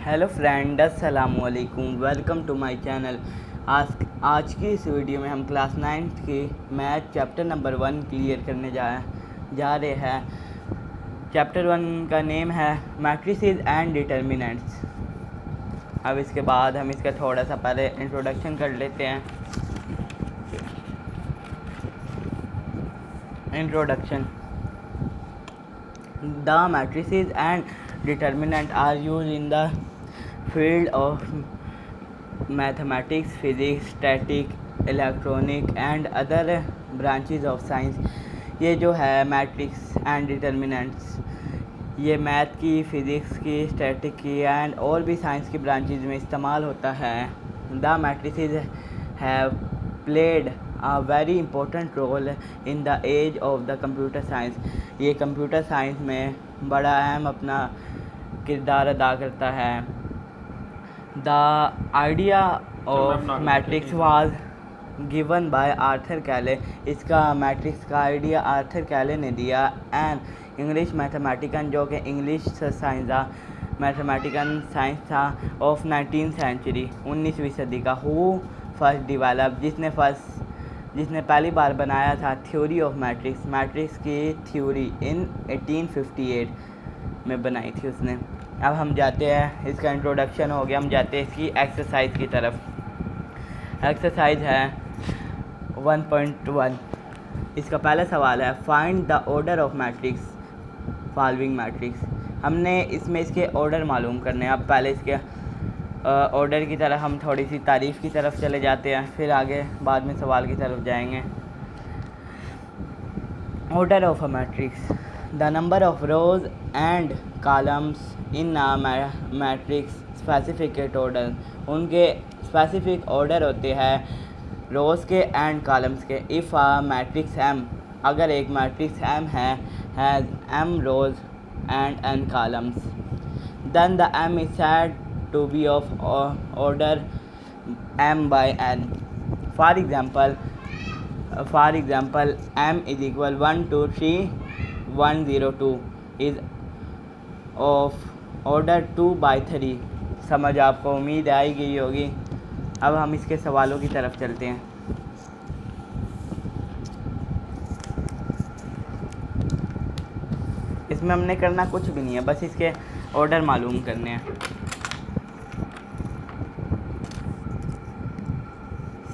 Hello friend, अस्सलाम वालेकुम। Welcome to my channel. आज की इस वीडियो में हम क्लास 9th की मैथ चैप्टर नंबर 1 क्लियर करने जा रहे हैं। चैप्टर 1 का नेम है मैट्रिसेस एंड डिटर्मिनेंट्स। अब इसके बाद हम इसका थोड़ा सा पहले इंट्रोडक्शन कर लेते हैं। Introduction. The matrices and determinant are used in the field of mathematics, physics, static, electronic and other branches of science। ये जो है मैट्रिक्स एंड डिटर्मिनेंट्स, ये मैथ की, फिज़िक्स की, स्टैटिक की एंड और भी साइंस की ब्रांचेज में इस्तेमाल होता है। The matrices have played a very important role in the age of the computer science। ये कंप्यूटर साइंस में बड़ा अहम अपना किरदार अदा करता है। The idea of matrix was given by Arthur कैले। इसका मैट्रिक्स का आइडिया आर्थर कैले ने दिया। एंड इंग्लिश मैथमेटिकन, जो कि इंग्लिश मैथमेटिकन साइंस था, ऑफ 19th सेंचुरी, 19वीं सदी का। हु फर्स्ट डिवेलप, जिसने पहली बार बनाया था थ्योरी ऑफ मैट्रिक्स की थ्योरी इन 1858 में बनाई थी उसने। अब हम जाते हैं, इसका इंट्रोडक्शन हो गया, हम जाते हैं इसकी एक्सरसाइज की तरफ। एक्सरसाइज है 1.1। इसका पहला सवाल है find the order of matrix following matrix. हमने इसमें इसके ऑर्डर मालूम करने हैं। अब पहले इसके ऑर्डर की तरफ हम थोड़ी सी तारीफ़ की तरफ चले जाते हैं, फिर आगे बाद में सवाल की तरफ जाएंगे। Order of a matrix, the number of rows and columns in a matrix specific order. उनके स्पेसिफिक ऑर्डर होते हैं रोज़ के एंड कॉलम्स के। इफ़ अ मैट्रिक्स एम, अगर एक matrix M has m rows and n columns, then the M is said to be of order m by n. For example m is equal 1 2 3 1 0 2 is of order 2 by 3। समझ आपको उम्मीद आई गई होगी। अब हम इसके सवालों की तरफ चलते हैं। इसमें हमने करना कुछ भी नहीं है, बस इसके ऑर्डर मालूम करने हैं।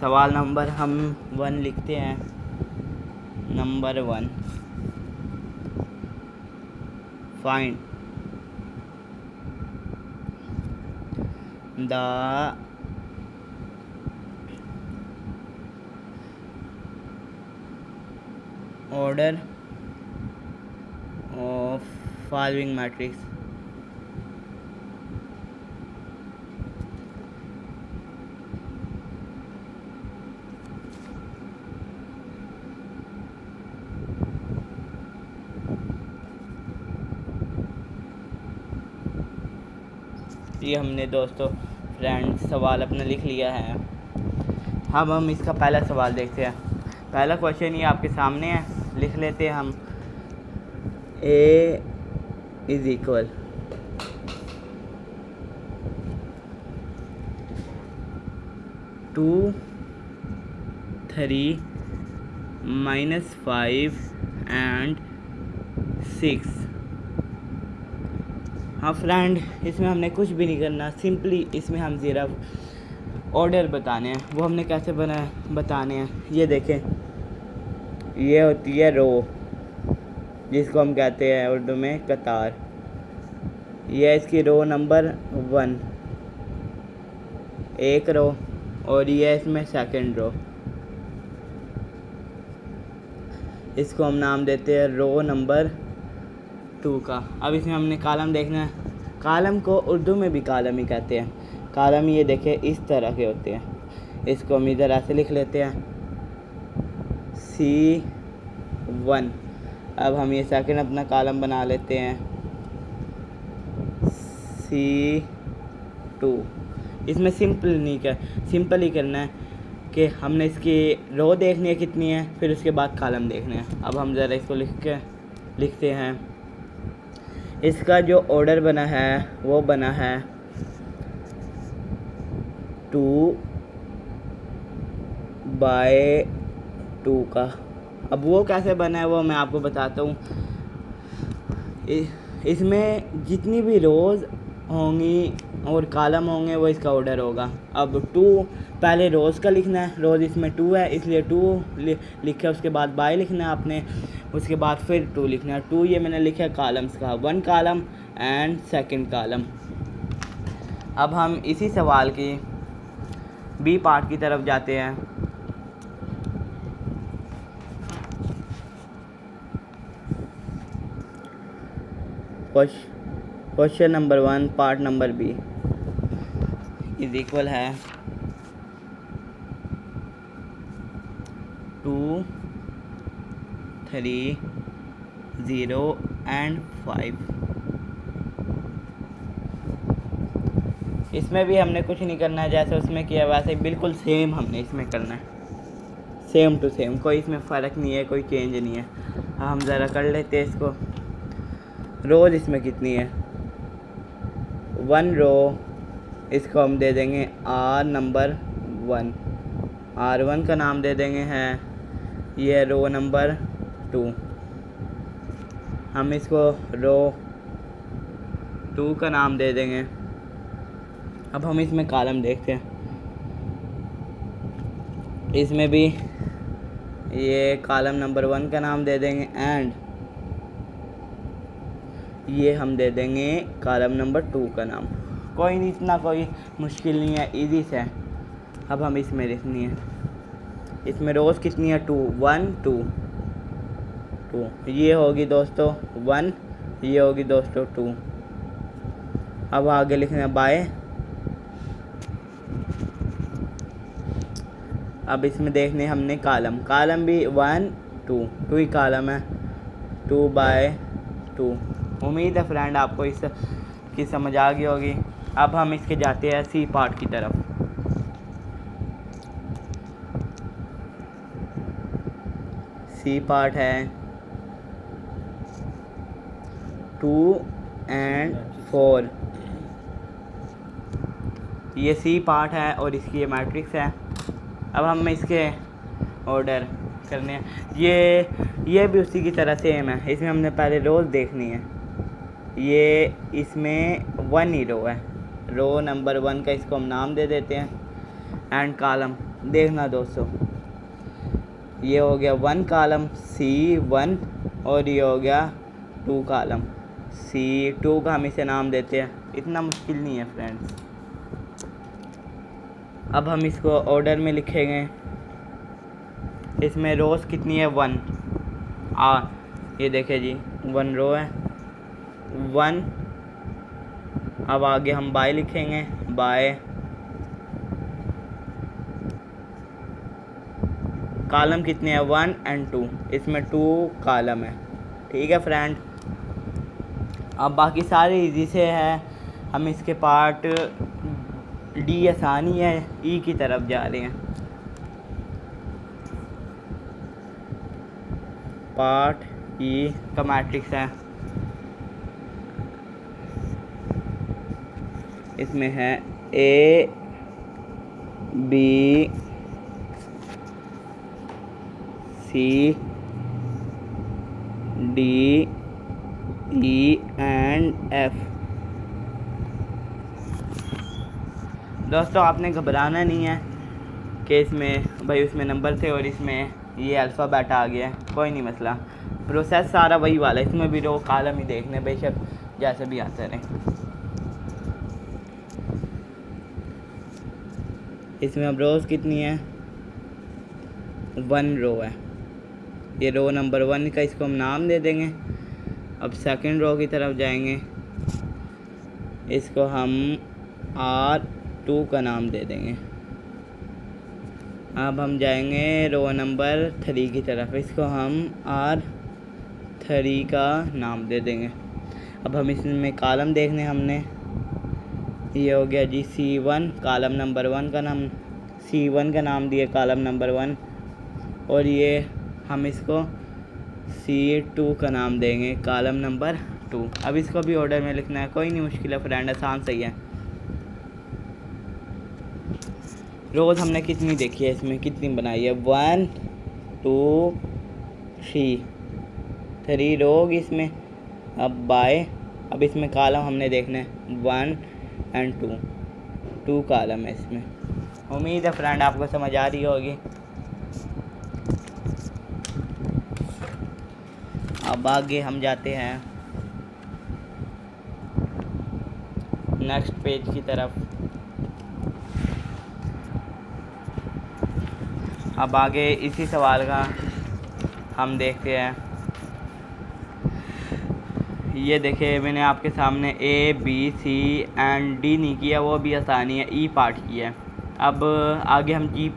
सवाल नंबर हम 1 लिखते हैं। Number 1, find the order of following matrix. ये हमने दोस्तों फ्रेंड्स सवाल अपना लिख लिया है। अब हम इसका पहला सवाल देखते हैं। पहला क्वेश्चन ये आपके सामने है, लिख लेते हैं हम। a is equal to 3 -5 and 6। हाँ फ्रेंड, इसमें हमने कुछ भी नहीं करना, सिंपली इसमें हम सिर्फ ऑर्डर बताने हैं। वो हमने कैसे बताने हैं, ये देखें, ये होती है रो, जिसको हम कहते हैं उर्दू में कतार। ये है इसकी रो नंबर 1, एक रो, और ये है इसमें सेकंड रो। इसको हम नाम देते हैं रो नंबर 2 का। अब इसमें हमने कॉलम देखना है। कॉलम को उर्दू में भी कॉलम ही कहते हैं। कॉलम ये देखें इस तरह के होते हैं। इसको हम इधर ऐसे लिख लेते हैं C1। अब हम ये सेकंड अपना कॉलम बना लेते हैं C2। इसमें सिंपल ही करना है कि हमने इसकी रो देखनी है कितनी है, फिर उसके बाद कॉलम देखने हैं। अब हम ज़रा इसको लिखते हैं। इसका जो ऑर्डर बना है वो बना है 2/2 का। अब वो कैसे बना है वो मैं आपको बताता हूँ। इसमें जितनी भी रोज़ होंगी और कॉलम होंगे वो इसका ऑर्डर होगा। अब 2 पहले रोज़ का लिखना है, रोज़ इसमें 2 है इसलिए 2 लिखे, उसके बाद बाय लिखना है आपने, उसके बाद फिर 2 लिखना है। 2 ये मैंने लिखा है कॉलम्स का, 1 कॉलम एंड सेकंड कॉलम। अब हम इसी सवाल की बी पार्ट की तरफ जाते हैं। Question number 1 part number B is equal है 2, 3, 0 एंड 5। इसमें भी हमने कुछ नहीं करना है, जैसे उसमें किया वैसे बिल्कुल सेम हमने इसमें करना है, सेम टू सेम, कोई इसमें फ़र्क नहीं है, कोई चेंज नहीं है। हम ज़रा कर लेते हैं इसको। रोज़ इसमें कितनी है, 1 रो, इसको हम दे देंगे R नंबर 1, R1 का नाम दे देंगे हैं ये रो नंबर 2, हम इसको रो 2 का नाम दे देंगे। अब हम इसमें कॉलम देखते हैं, इसमें भी ये कॉलम नंबर 1 का नाम दे देंगे एंड ये हम दे देंगे कॉलम नंबर 2 का नाम। कोई नहीं, इतना कोई मुश्किल नहीं है, इजी से। अब हम इसमें लिखनी है, इसमें रोज़ कितनी है 2, 1 2 2, ये होगी दोस्तों 1, ये होगी दोस्तों 2। अब आगे लिखना है बाय। अब इसमें देखने हमने कॉलम, कॉलम भी 1 2 2 ही कॉलम है, 2/2। उम्मीद है फ्रेंड आपको इस की समझ आ गई होगी। अब हम इसके जाते हैं सी पार्ट की तरफ। सी पार्ट है 2 एंड 4, ये सी पार्ट है और इसकी ये मैट्रिक्स है। अब हम इसके ऑर्डर करने हैं, ये भी उसी की तरह सेम है। इसमें हमने पहले रोज़ देखनी है, ये इसमें 1 ही रो है, रो नंबर 1 का इसको हम नाम दे देते हैं एंड कॉलम देखना दोस्तों, ये हो गया 1 कॉलम C1 और ये हो गया 2 कॉलम C2 का हम इसे नाम देते हैं। इतना मुश्किल नहीं है फ्रेंड्स। अब हम इसको ऑर्डर में लिखेंगे, इसमें रोज़ कितनी है 1, ये देखे जी 1 रो है 1। अब आगे हम बाय लिखेंगे, बाय कॉलम कितने हैं 1 एंड 2, इसमें 2 कॉलम है। ठीक है फ्रेंड, अब बाकी सारे इजी से है। हम इसके पार्ट डी आसानी है, ई की तरफ जा रहे हैं। पार्ट ई का मैट्रिक्स है, इसमें है A B C D E and F। दोस्तों आपने घबराना नहीं है कि इसमें भाई उसमें नंबर थे और इसमें ये अल्फ़ाबेट आ गया है, कोई नहीं मसला, प्रोसेस सारा वही वाला है। इसमें भी रो कॉलम ही देखने बेशक जैसे भी आते रहे। इसमें अब रोज़ कितनी है 1 रो है, ये रो नंबर 1 का इसको हम नाम दे देंगे। अब सेकंड रो की तरफ जाएंगे, इसको हम R2 का नाम दे देंगे। अब हम जाएंगे रो नंबर 3 की तरफ, इसको हम R3 का नाम दे देंगे। अब हम इसमें कॉलम देखने हमने, ये हो गया जी C1 कॉलम नंबर 1 का नाम, C1 का नाम दिया कॉलम नंबर 1 और ये हम इसको C2 का नाम देंगे कॉलम नंबर 2। अब इसको भी ऑर्डर में लिखना है, कोई नहीं मुश्किल है फ्रेंड, आसान सही है। रोज़ हमने कितनी देखी है, इसमें कितनी बनाई है, 1 2 3 रो इसमें। अब इसमें कॉलम हमने देखना है 1 और 2 कॉलम है इसमें। उम्मीद है फ्रेंड आपको समझ आ रही होगी। अब आगे हम जाते हैं नेक्स्ट पेज की तरफ। अब आगे इसी सवाल का हम देखते हैं। ये देखिए मैंने आपके सामने A B C and D नहीं किया, वो भी आसानी है, E पार्ट किया है। अब आगे हम G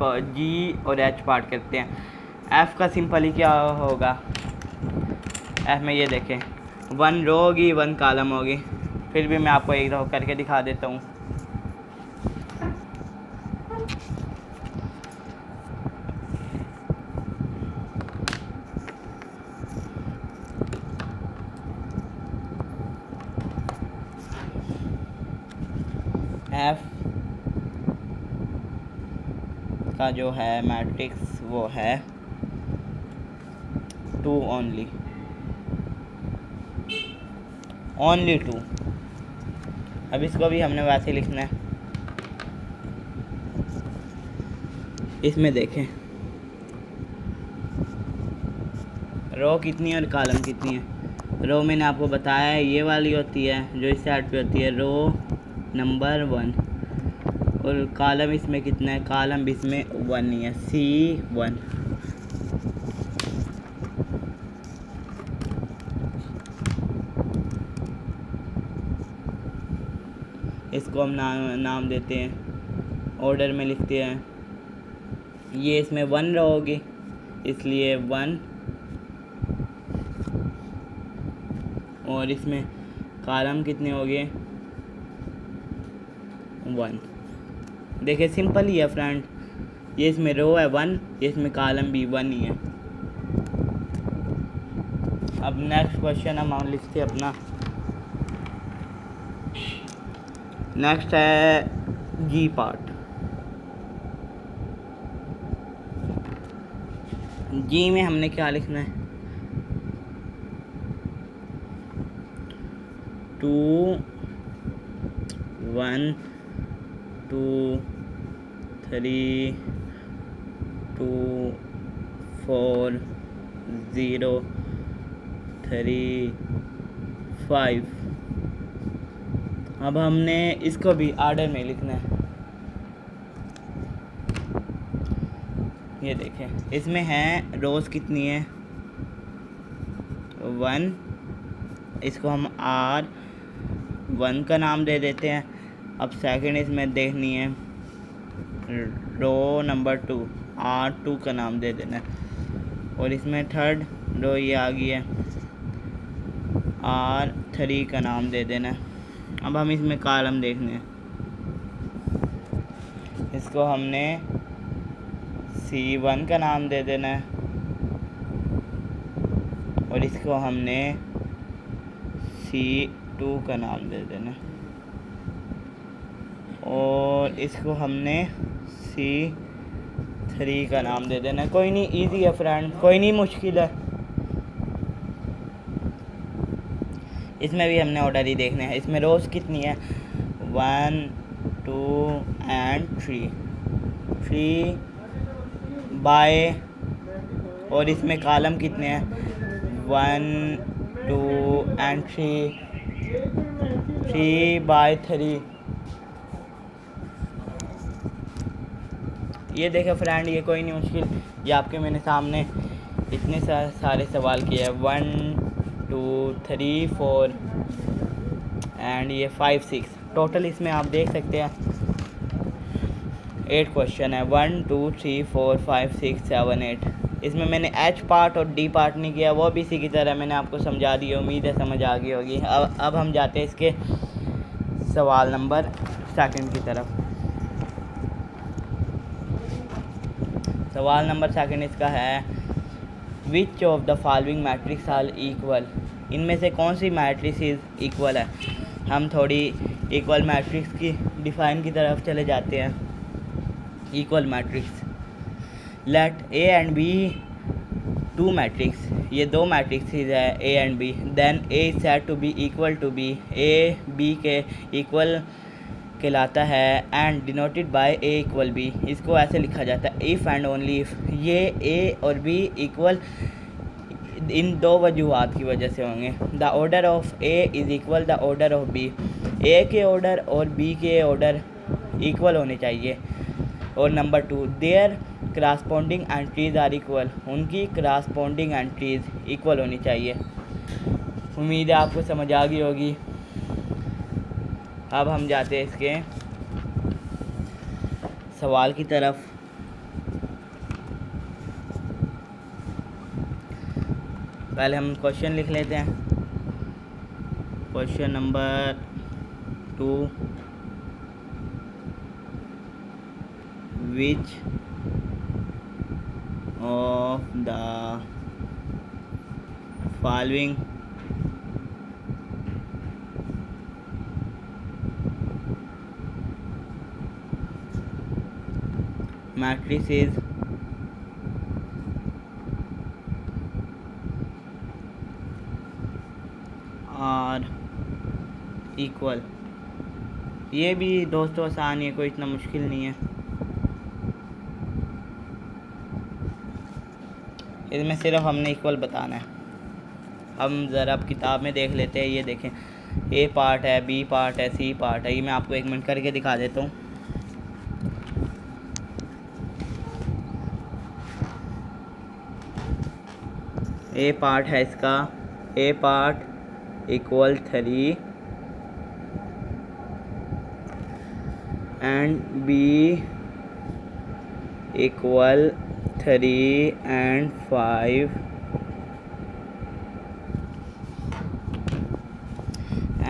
और H पार्ट करते हैं। F का सिंपल ही क्या होगा, F में ये देखें 1 रो होगी 1 कॉलम होगी। फिर भी मैं आपको एक रो करके दिखा देता हूँ। F का जो है मैट्रिक्स वो है 2 ओनली 2। अब इसको भी हमने वैसे लिखना है। इसमें देखें रो कितनी है और कॉलम कितनी है। रो मैंने आपको बताया है ये वाली होती है जो इस साइड पे होती है, रो नंबर 1। और कॉलम इसमें कितना है, कॉलम भी इसमें 1 ही है, C1। इसको हम नाम देते हैं, ऑर्डर में लिखते हैं। ये इसमें 1 रो होगी इसलिए 1, और इसमें कॉलम कितने हो गए 1। देखिए सिंपल ही है फ्रेंड, ये इसमें रो है 1, ये इसमें कॉलम भी 1 ही है। अब नेक्स्ट क्वेश्चन हम लिखते हैं अपना। नेक्स्ट है G पार्ट। G में हमने क्या लिखना है, 2 1 2 3 2 4 0 3 5। अब हमने इसको भी ऑर्डर में लिखना है। ये देखें इसमें है रोज़ कितनी है 1, इसको हम R1 का नाम दे देते हैं। अब सेकंड इसमें देखनी है रो नंबर 2, R2 का नाम दे देना है। और इसमें थर्ड रो ये आ गई है, R3 का नाम दे देना है। अब हम इसमें कॉलम देखने हैं, इसको हमने C1 का नाम दे देना है और इसको हमने C2 का नाम दे देना है और इसको हमने C3 का नाम दे देना है। कोई नहीं, इजी है फ्रेंड, कोई नहीं मुश्किल है। इसमें भी हमने ऑर्डर ही देखने हैं। इसमें रोज़ कितनी है 1 2 एंड 3 बाय, और इसमें कॉलम कितने हैं 1 2 एंड 3 बाय 3। ये देखें फ्रेंड, ये कोई नहीं मुश्किल, ये आपके मैंने सामने इतने सारे सवाल किए हैं 1 2 3 4 एंड ये 5 6। टोटल इसमें आप देख सकते हैं 8 क्वेश्चन है, 1 2 3 4 5 6 7 8। इसमें मैंने H पार्ट और D पार्ट नहीं किया, वो भी इसी की तरह मैंने आपको समझा दिया। उम्मीद है समझ आ गई होगी। अब हम जाते हैं इसके सवाल नंबर 2 की तरफ। सवाल नंबर 2 इसका है which of the following matrix are equal. इनमें से कौन सी मैट्रिक्स इक्वल है। हम थोड़ी इक्वल मैट्रिक्स की डिफाइन की तरफ चले जाते हैं। Equal matrix. Let A and B two matrix, ये दो मैट्रिक्सेस है A and B, then A is said to be equal to B, A B के इक्वल कहलाता है and denoted by A equal B, इसको ऐसे लिखा जाता है इफ़ एंड ओनली इफ़। ये ए और बी इक्वल इन दो वजूहात की वजह से होंगे। The order of A is equal the order of B, A के ऑर्डर और बी के ऑर्डर इक्वल होने चाहिए। और number 2 their corresponding entries are equal, उनकी क्रॉसपोंडिंग एंट्रीज इक्वल होनी चाहिए। उम्मीद है आपको समझ आ गई होगी। अब हम जाते हैं इसके सवाल की तरफ। पहले हम क्वेश्चन लिख लेते हैं। Question number 2, which of the following matrices are equal। ये भी दोस्तों आसान है, कोई इतना मुश्किल नहीं है। इसमें सिर्फ हमने इक्वल बताना है। हम ज़रा अब किताब में देख लेते हैं। ये देखें, ए पार्ट है, बी पार्ट है, सी पार्ट है। ये मैं आपको 1 मिनट करके दिखा देता हूँ। ए पार्ट है इसका, A part equal 3 and B equal 3 and 5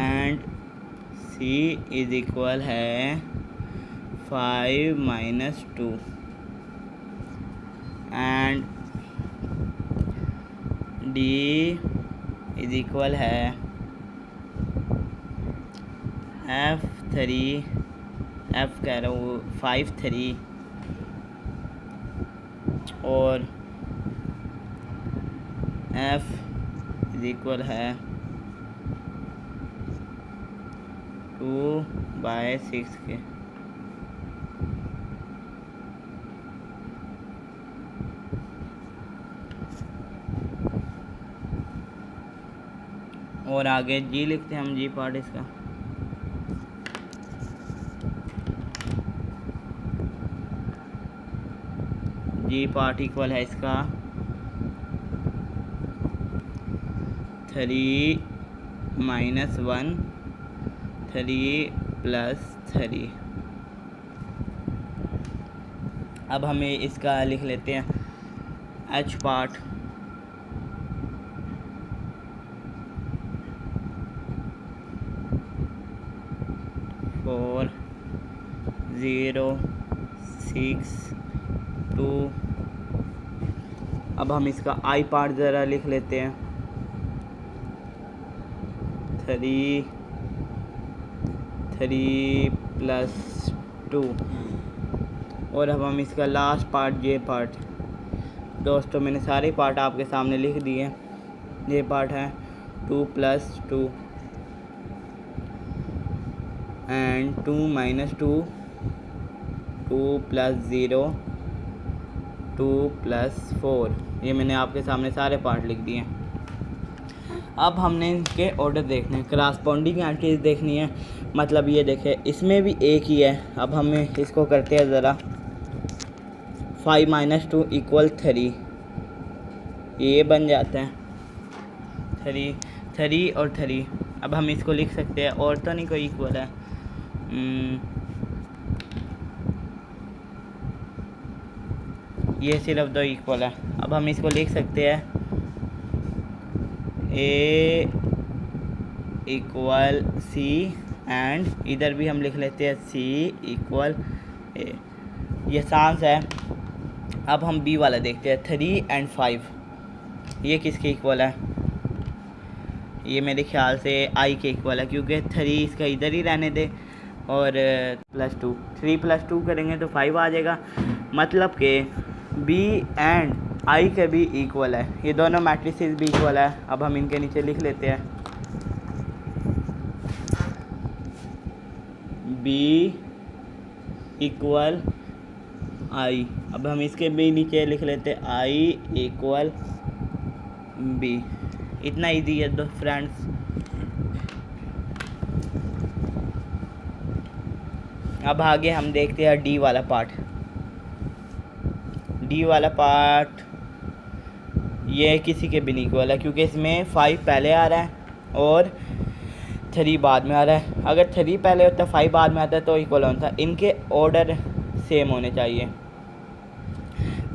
and C is equal है 5 minus 2 and D is equal है F कह रहा हूँ 5 3 और F इज इक्वल है 2/6 के। और आगे जी लिखते हैं हम, जी पार्ट इसका। जी पार्ट इक्वल है इसका 3 - 1 3 + 3। अब हमें इसका लिख लेते हैं एच पार्ट। फोर 0 6 2। अब हम इसका आई पार्ट ज़रा लिख लेते हैं 3 + 2। और अब हम इसका लास्ट पार्ट जे पार्ट। दोस्तों मैंने सारे पार्ट आपके सामने लिख दिए। ये पार्ट है 2 + 2 एंड 2 - 2 2 + 0 2 + 4। ये मैंने आपके सामने सारे पार्ट लिख दिए। अब हमने इनके ऑर्डर देखने, क्रॉसपोंडिंग एंट्रीज देखनी है। मतलब ये देखें, इसमें भी एक ही है। अब हमें इसको करते हैं ज़रा 5 - 2 = 3। ये बन जाता है 3 और 3। अब हम इसको लिख सकते हैं, और तो नहीं कोई इक्वल है। ये सिर्फ 2 इक्वल है। अब हम इसको लिख सकते हैं A = C एंड इधर भी हम लिख लेते हैं C = A। ये आसान है। अब हम B वाला देखते हैं 3 and 5। ये किसके इक्वल है? ये मेरे ख्याल से I के इक्वल है, क्योंकि 3 इसका इधर ही रहने दे और +2, 3 + 2 करेंगे तो 5 आ जाएगा। मतलब कि बी एंड आई के भी इक्वल है, ये दोनों मैट्रिसेस भी इक्वल है। अब हम इनके नीचे लिख लेते हैं बी इक्वल आई। अब हम इसके भी नीचे लिख लेते हैं आई इक्वल बी। इतना इजी है दो फ्रेंड्स। अब आगे हम देखते हैं डी वाला पार्ट। डी वाला पार्ट ये किसी के भी नहीं इक्वल है, क्योंकि इसमें 5 पहले आ रहा है और 3 बाद में आ रहा है। अगर 3 पहले होता 5 बाद में आता है तो इक्वल होता। इनके ऑर्डर सेम होने चाहिए।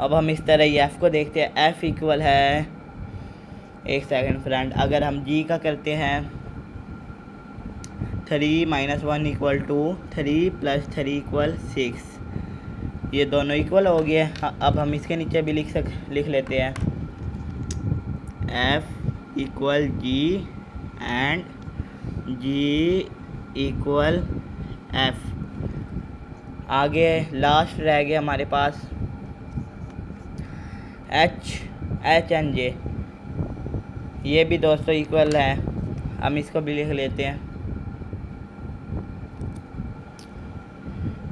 अब हम इस तरह ये एफ़ को देखते हैं। एफ़ इक्वल है, एक सेकंड फ्रेंड, अगर हम जी का करते हैं 3 - 1 = 3 + 3 = 6। ये दोनों इक्वल हो गए। अब हम इसके नीचे भी लिख लेते हैं F equal G and G equal F. आगे लास्ट रह गया हमारे पास एच एंड जे। ये भी दोस्तों इक्वल है, हम इसको भी लिख लेते हैं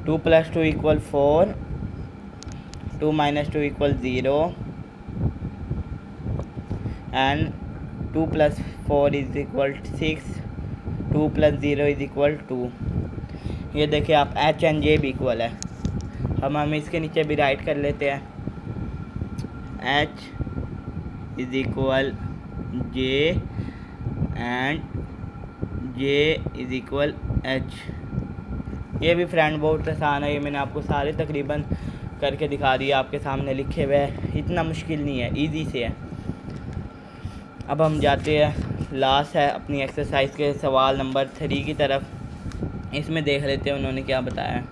2 + 2 = 4, 2 - 2 = 0 and 2 + 4 = 6, 2 + 0 = 2। ये देखिए आप एच एंड जे भी इक्वल है। हम इसके नीचे भी राइट कर लेते हैं H = J and J = H. ये भी फ्रेंड बहुत आसान है, ये मैंने आपको सारे तकरीबन करके दिखा दिया, आपके सामने लिखे हुए हैं। इतना मुश्किल नहीं है, इजी से है। अब हम जाते हैं लास्ट है अपनी एक्सरसाइज के सवाल नंबर 3 की तरफ। इसमें देख लेते हैं उन्होंने क्या बताया।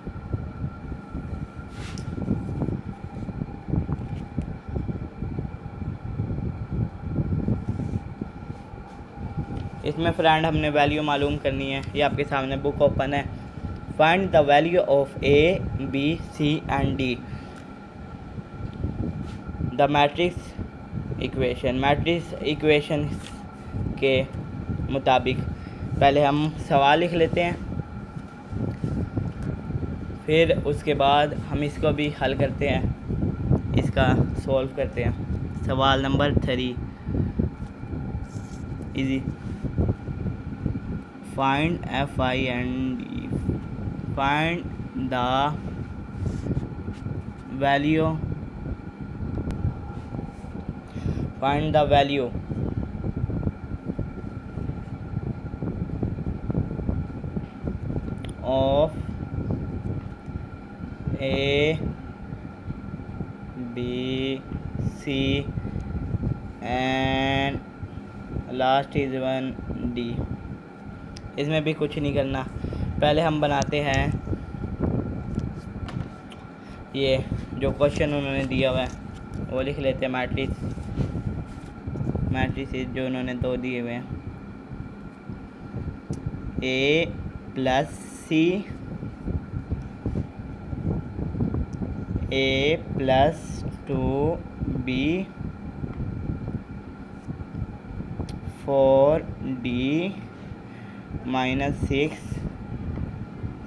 इसमें फ्रेंड हमने वैल्यू मालूम करनी है। ये आपके सामने बुक ओपन है। Find the value of A B C and D the matrix equation. Matrix equation के मुताबिक पहले हम सवाल लिख लेते हैं, फिर उसके बाद हम इसको भी हल करते हैं, इसका सॉल्व करते हैं। सवाल number 3 easy. Find F I and D. Find the value of A, B, C and last is 1 D। इसमें भी कुछ नहीं करना, पहले हम बनाते हैं ये जो क्वेश्चन उन्होंने दिया हुआ है वो लिख लेते हैं। मैट्रिसेस जो उन्होंने 2 दिए हुए हैं, A + C, A + 2B, 4D - 6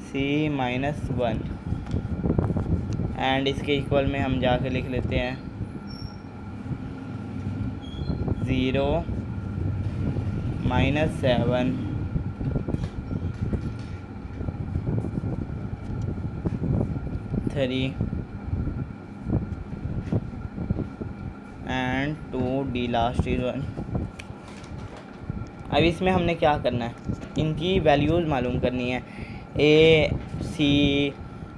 C - 1 and इसके इक्वल में हम जाके लिख लेते हैं 0 - 7 3 एंड 2D लास्ट इज 1। अब इसमें हमने क्या करना है, इनकी वैल्यूज़ मालूम करनी है। ए सी,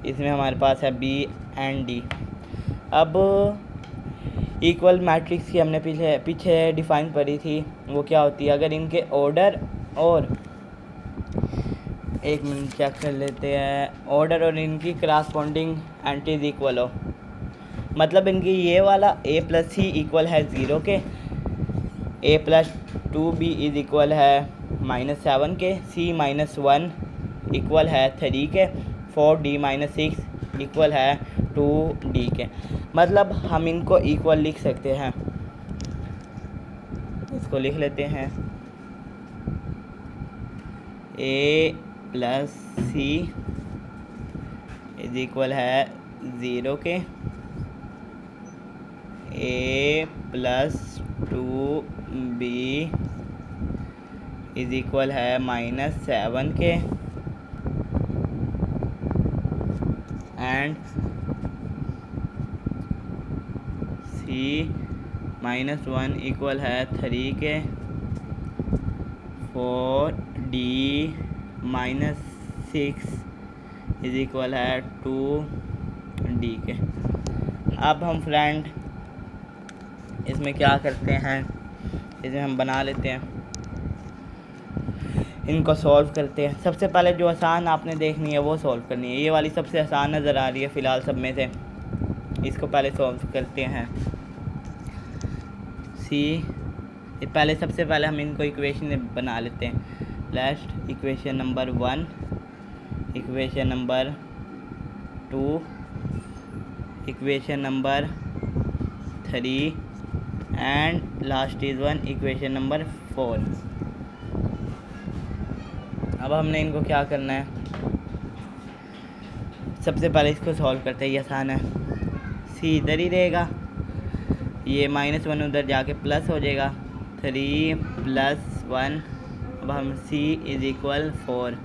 इसमें हमारे पास है बी एंड डी। अब इक्वल मैट्रिक्स की हमने पीछे डिफाइन पढ़ी थी, वो क्या होती है अगर इनके ऑर्डर और एक मिनट चेक कर लेते हैं, ऑर्डर और इनकी करस्पॉन्डिंग एंटीज इक्वल हो। मतलब इनकी ये वाला A + C इक्वल है 0 के, A + 2B = -7 के, C - 1 इक्वल है 3 के, 4d माइनस 6 इक्वल है 2d के। मतलब हम इनको इक्वल लिख सकते हैं। इसको लिख लेते हैं a plus C is equal है 0 के, a plus 2b is equal है -7 के, एंड c -1 इक्वल है 3 के, 4d माइनस 6 इज इक्वल है 2d के। अब हम फ्रेंड इसमें क्या करते हैं, इसमें हम बना लेते हैं, इनको सॉल्व करते हैं। सबसे पहले जो आसान आपने देखनी है वो सॉल्व करनी है। ये वाली सबसे आसान नज़र आ रही है फ़िलहाल सब में से। इसको पहले सॉल्व करते हैं। पहले सबसे पहले हम इनको इक्वेशन बना लेते हैं। Last equation number 1, equation number 2, equation number 3 and last is 1 equation number 4। अब हमने इनको क्या करना है, सबसे पहले इसको सॉल्व करते हैं। ये आसान है, सी इधर ही रहेगा, ये -1 उधर जाके प्लस हो जाएगा, 3 + 1। अब हम c इज इक्वल 4,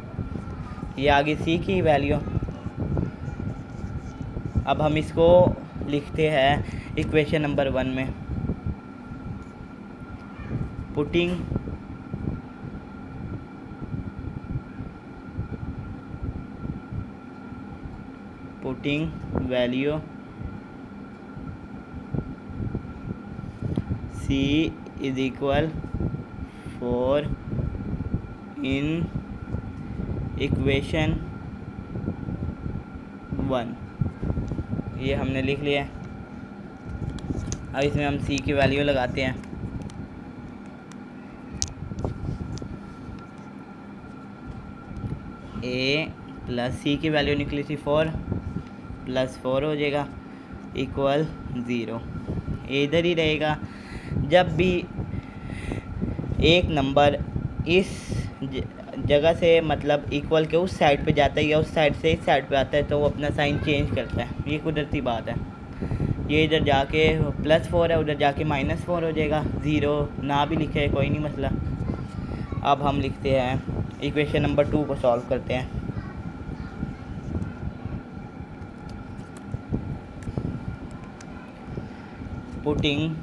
ये आगे c की वैल्यू। अब हम इसको लिखते हैं इक्वेशन नंबर 1 में, putting value c is equal 4 in equation 1। ये हमने लिख लिया है। अब इसमें हम c की वैल्यू लगाते हैं। a प्लस c की वैल्यू निकली थी 4 + 4 हो जाएगा इक्वल 0। इधर ही रहेगा। जब भी एक नंबर इस जगह से मतलब इक्वल के उस साइड पे जाता है या उस साइड से इस साइड पे आता है तो वो अपना साइन चेंज करता है। ये कुदरती बात है। ये इधर जाके +4 है, उधर जाके -4 हो जाएगा। 0 ना भी लिखे कोई नहीं मसला। अब हम लिखते हैं इक्वेशन नंबर 2 को सॉल्व करते हैं। Putting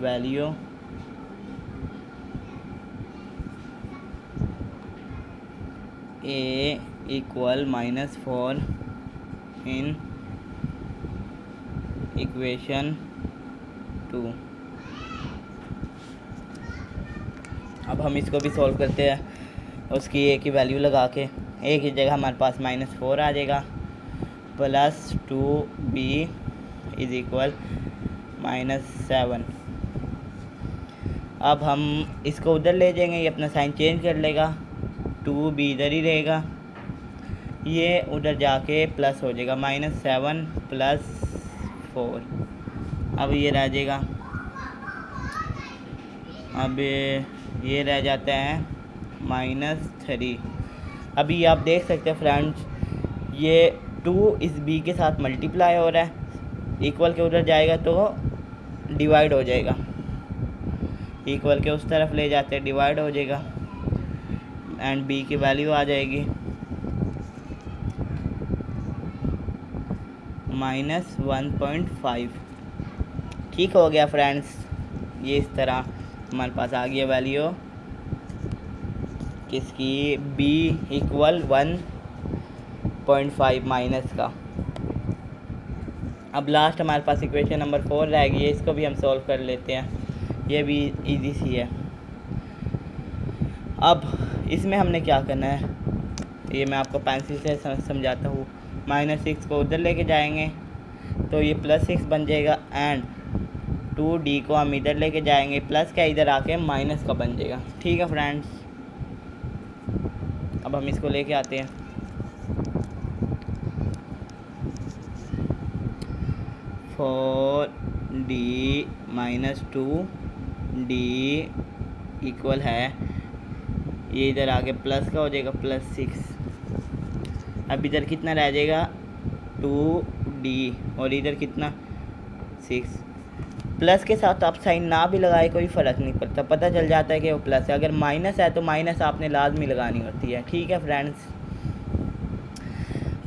value a equal -4 in equation 2। अब हम इसको भी सॉल्व करते हैं, उसकी a की वैल्यू लगा के। a की जगह हमारे पास -4 आ जाएगा, प्लस 2b इज इक्वल -7। अब हम इसको उधर ले जाएंगे, ये अपना साइन चेंज कर लेगा, 2b इधर ही रहेगा, ये उधर जाके प्लस हो जाएगा, -7 + 4। अब ये रह जाएगा, अब ये रह जाता है -3। अभी आप देख सकते हैं फ्रेंड्स, ये 2 इस b के साथ मल्टीप्लाई हो रहा है। इक्वल के उधर जाएगा तो डिवाइड हो जाएगा, इक्वल के उस तरफ ले जाते हैं डिवाइड हो जाएगा, एंड b की वैल्यू आ जाएगी -1.5। ठीक हो गया फ्रेंड्स। ये इस तरह हमारे पास आ गया वैल्यू किसकी, b इक्वल 1.5 माइनस का। अब लास्ट हमारे पास इक्वेशन नंबर 4 रह गई है, इसको भी हम सॉल्व कर लेते हैं। ये भी इजी सी है। अब इसमें हमने क्या करना है, ये मैं आपको पेंसिल से समझाता हूँ। -6 को उधर लेके जाएंगे तो ये +6 बन जाएगा, एंड 2d को हम इधर लेके जाएंगे, प्लस का इधर आके माइनस का बन जाएगा। ठीक है फ्रेंड्स, अब हम इसको लेके आते हैं। Four D minus 2d equal है, ये इधर आके प्लस का हो जाएगा +6। अब इधर कितना रह जाएगा 2d और इधर कितना 6। प्लस के साथ आप साइन ना भी लगाए कोई फ़र्क नहीं पड़ता, पता चल जाता है कि वो प्लस है। अगर माइनस है तो माइनस आपने लाजमी लगानी होती है। ठीक है फ्रेंड्स,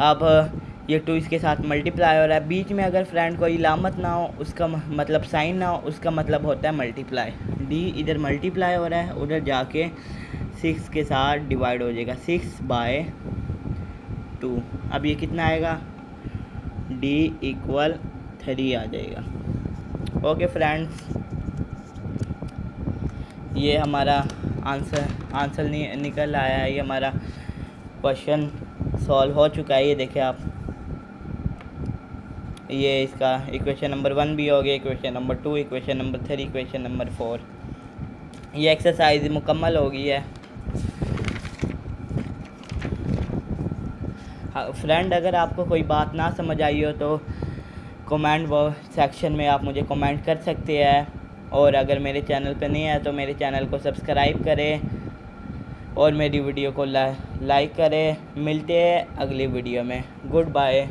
अब ये 2 इसके साथ मल्टीप्लाई हो रहा है। बीच में अगर फ्रेंड कोई इलामत ना हो, उसका मतलब साइन ना हो, उसका मतलब होता है मल्टीप्लाई। डी इधर मल्टीप्लाई हो रहा है, उधर जाके 6 के साथ डिवाइड हो जाएगा, 6/2। अब ये कितना आएगा, डी इक्वल 3 आ जाएगा। ओके फ्रेंड्स, ये हमारा आंसर निकल आया है। ये हमारा क्वेश्चन सॉल्व हो चुका है। ये देखें आप, ये इसका इक्वेशन नंबर 1 भी हो गया, equation number 2, equation number 3, equation number 4। ये एक्सरसाइज मुकम्मल हो गई है। फ्रेंड, अगर आपको कोई बात ना समझ आई हो तो कमेंट सेक्शन में आप मुझे कमेंट कर सकते हैं, और अगर मेरे चैनल पे नहीं है तो मेरे चैनल को सब्सक्राइब करें और मेरी वीडियो को लाइक करें। मिलते हैं अगली वीडियो में। Good bye.